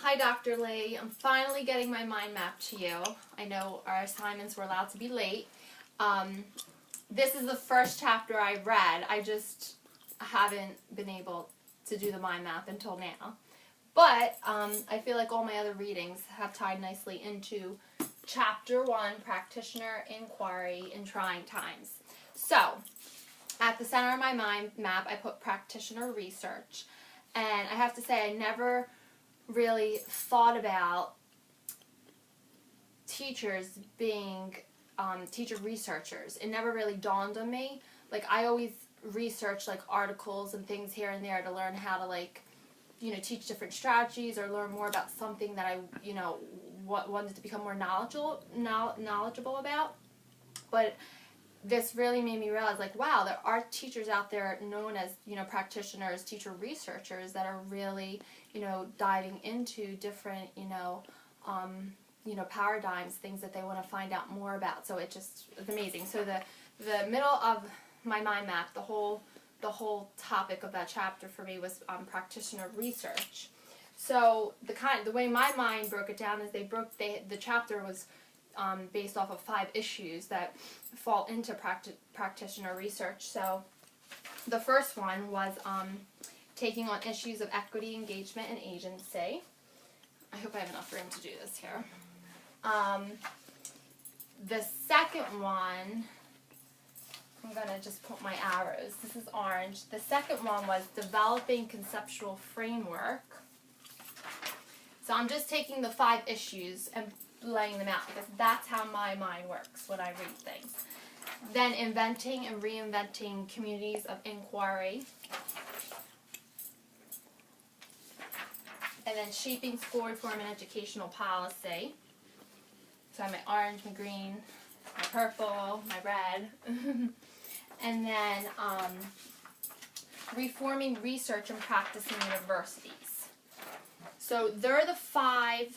Hi, Dr. Lee. I'm finally getting my mind map to you. I know our assignments were allowed to be late. This is the first chapter I read. I just haven't been able to do the mind map until now. But I feel like all my other readings have tied nicely into Chapter 1, Practitioner Inquiry in Trying Times. So, at the center of my mind map, I put practitioner research. And I have to say, I never really thought about teachers being teacher researchers. It never really dawned on me. Like, I always research like articles and things here and there to learn how to teach different strategies or learn more about something that I wanted to become more knowledgeable about. But this really made me realize, like, wow, there are teachers out there known as, practitioners, teacher researchers that are really, diving into different, paradigms, things that they want to find out more about. So it's amazing. So the middle of my mind map, the whole topic of that chapter for me was practitioner research. So the way my mind broke it down is the chapter was based off of 5 issues that fall into practitioner research. So the first one was taking on issues of equity, engagement, and agency. I hope I have enough room to do this here. The second one, I'm going to just put my arrows. This is orange. The second one was developing conceptual framework. So I'm just taking the 5 issues and laying them out because that's how my mind works when I read things. Then inventing and reinventing communities of inquiry. And then shaping school reform and educational policy. So I have my orange, my green, my purple, my red. And then reforming research and practice in universities. So there are the five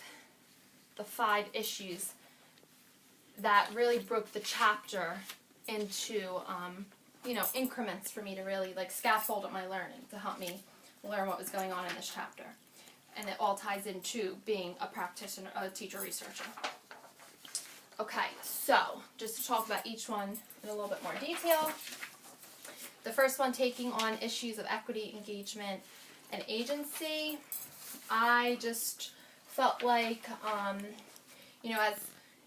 issues that really broke the chapter into increments for me to really scaffold up my learning to help me learn what was going on in this chapter. And it all ties into being a practitioner, a teacher researcher. Okay, so just to talk about each one in a little bit more detail. The first one, taking on issues of equity, engagement, and agency. I just felt like, as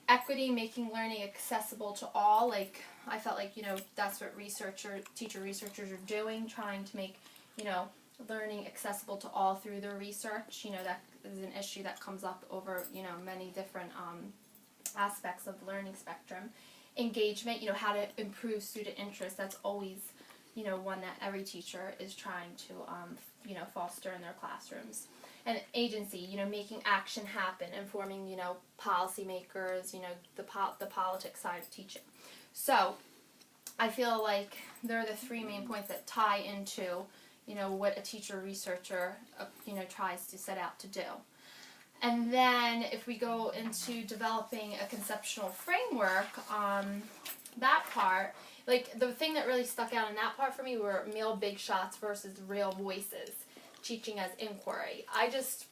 equity, making learning accessible to all, I felt like, that's what teacher researchers are doing, trying to make, learning accessible to all through their research. That is an issue that comes up over, many different aspects of the learning spectrum. Engagement, how to improve student interest, that's always, one that every teacher is trying to, foster in their classrooms. And agency, making action happen, informing, policymakers, the politics side of teaching. So, I feel like there are the 3 main points that tie into, what a teacher researcher, tries to set out to do. And then if we go into developing a conceptual framework, that part, the thing that really stuck out in that part for me were male big shots versus real voices, teaching as inquiry. I just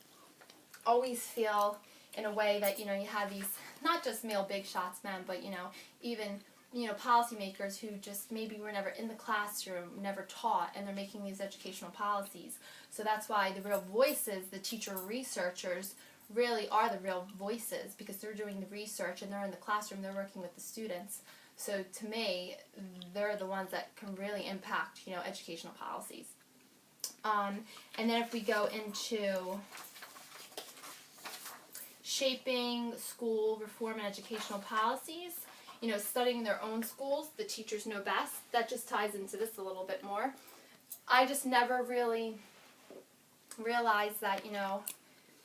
always feel in a way that, you have these, not just male big shots men, but, even, policymakers who just maybe were never in the classroom, never taught, and they're making these educational policies. So that's why the real voices, the teacher researchers, really are the real voices because they're doing the research and they're in the classroom, they're working with the students. So to me, they're the ones that can really impact, educational policies. And then if we go into shaping school reform and educational policies, studying their own schools, the teachers know best. That just ties into this a little bit more. I just never really realized that,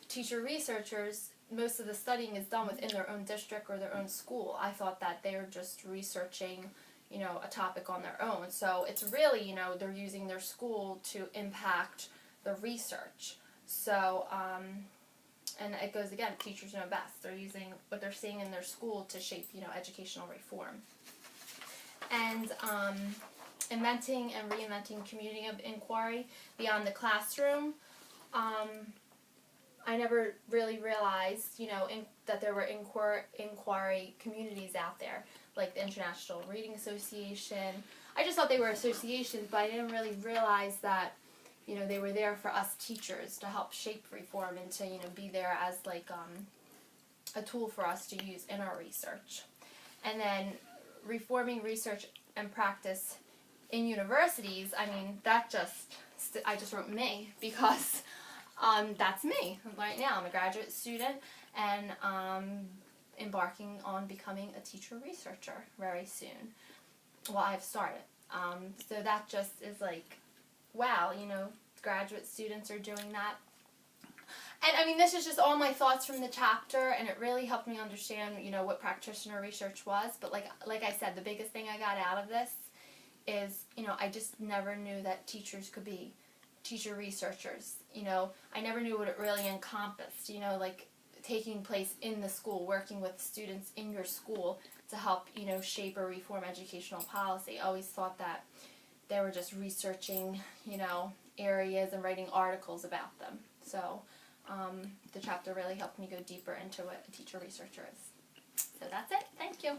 teacher researchers, most of the studying is done within their own district or their own school. I thought that they were just researching, a topic on their own. So it's really, they're using their school to impact the research. So, and it goes again, teachers know best. They're using what they're seeing in their school to shape, educational reform. And inventing and reinventing community of inquiry beyond the classroom. I never really realized, you know, that there were inquiry communities out there, like the International Reading Association. I just thought they were associations, but I didn't really realize that, you know, they were there for us teachers to help shape reform and to, you know, be there as like a tool for us to use in our research. And then reforming research and practice in universities, I mean, that I just wrote me because that's me right now. I'm a graduate student and embarking on becoming a teacher researcher very soon. Well, I've started. So that just is like, wow, you know, graduate students are doing that. And I mean, this is just all my thoughts from the chapter, and it really helped me understand, you know, what practitioner research was. But like I said, the biggest thing I got out of this is, you know, I just never knew that teachers could be teacher researchers. You know, I never knew what it really encompassed, you know, like taking place in the school, working with students in your school to help, you know, shape or reform educational policy. I always thought that they were just researching, you know, areas and writing articles about them. So the chapter really helped me go deeper into what a teacher researcher is. So that's it. Thank you.